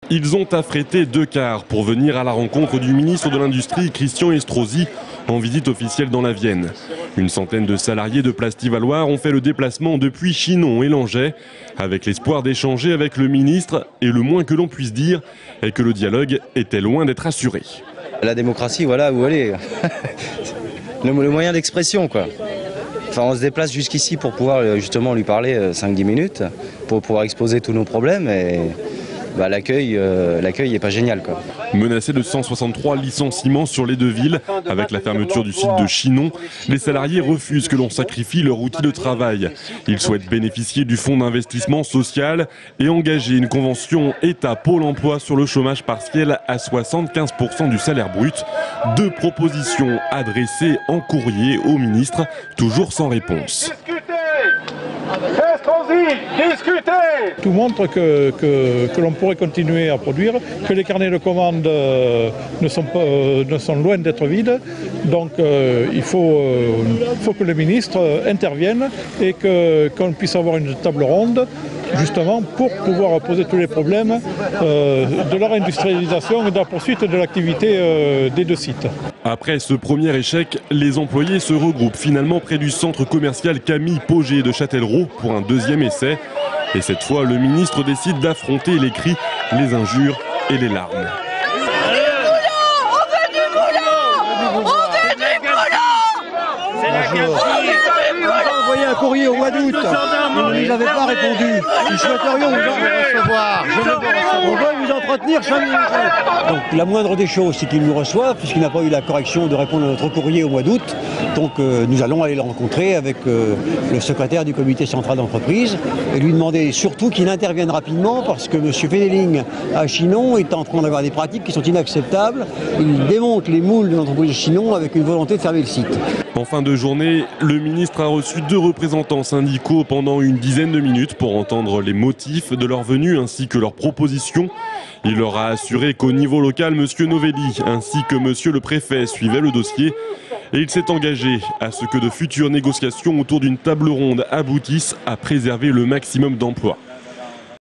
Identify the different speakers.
Speaker 1: Ils ont affrété 2 cars pour venir à la rencontre du ministre de l'Industrie, Christian Estrosi, en visite officielle dans la Vienne. Une centaine de salariés de Plastivaloir ont fait le déplacement depuis Chinon et Langeais, avec l'espoir d'échanger avec le ministre. Et le moins que l'on puisse dire est que le dialogue était loin d'être assuré.
Speaker 2: La démocratie, voilà où elle est. le moyen d'expression, quoi. Enfin, on se déplace jusqu'ici pour pouvoir justement lui parler 5-10 minutes, pour pouvoir exposer tous nos problèmes. Et l'accueil n'est pas génial, quoi.
Speaker 1: Menacés de 163 licenciements sur les 2 villes, avec la fermeture du site de Chinon, les salariés refusent que l'on sacrifie leur outil de travail. Ils souhaitent bénéficier du fonds d'investissement social et engager une convention État-Pôle emploi sur le chômage partiel à 75% du salaire brut. 2 propositions adressées en courrier au ministre, toujours sans réponse.
Speaker 3: Tout montre que l'on pourrait continuer à produire, que les carnets de commandes ne sont loin d'être vides. Donc il faut que le ministre intervienne et qu'on puisse avoir une table ronde justement pour pouvoir poser tous les problèmes de la réindustrialisation et de la poursuite de l'activité des 2 sites.
Speaker 1: Après ce premier échec, les employés se regroupent finalement près du centre commercial Camille Pogé de Châtellerault pour un 2e essai. Et cette fois, le ministre décide d'affronter les cris, les injures et les larmes.
Speaker 4: Envoyé un courrier au mois d'août, ils n'avaient pas répondu. Nous souhaiterions vous recevoir. On veut vous entretenir 5 minutes. Donc la moindre des choses, c'est qu'il nous reçoive, puisqu'il n'a pas eu la correction de répondre à notre courrier au mois d'août. Donc nous allons aller le rencontrer avec le secrétaire du comité central d'entreprise et lui demander surtout qu'il intervienne rapidement parce que M. Fénéling à Chinon est en train d'avoir des pratiques qui sont inacceptables. Il démonte les moules de l'entreprise de Chinon avec une volonté de fermer le site.
Speaker 1: En fin de journée, le ministre a reçu 2 représentants syndicaux pendant une dizaine de minutes pour entendre les motifs de leur venue ainsi que leurs propositions. Il leur a assuré qu'au niveau local, M. Novelli ainsi que M. le préfet suivaient le dossier. Et il s'est engagé à ce que de futures négociations autour d'une table ronde aboutissent à préserver le maximum d'emplois.